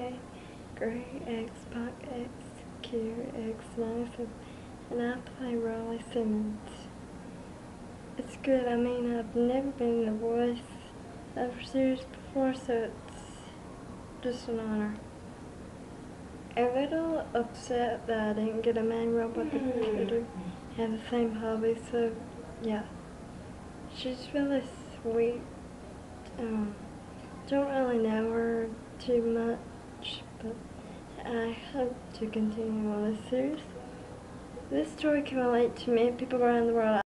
K, Gray, X, Pac, X, Q, X, Nice, and I play Riley Simmons. It's good. I mean, I've never been the voice of a series before, so it's just an honor. A little upset that I didn't get a main role, but the two have the same hobby, so yeah. She's really sweet. Don't really know her too much, but I hope to continue on this series. This story can relate to many people around the world.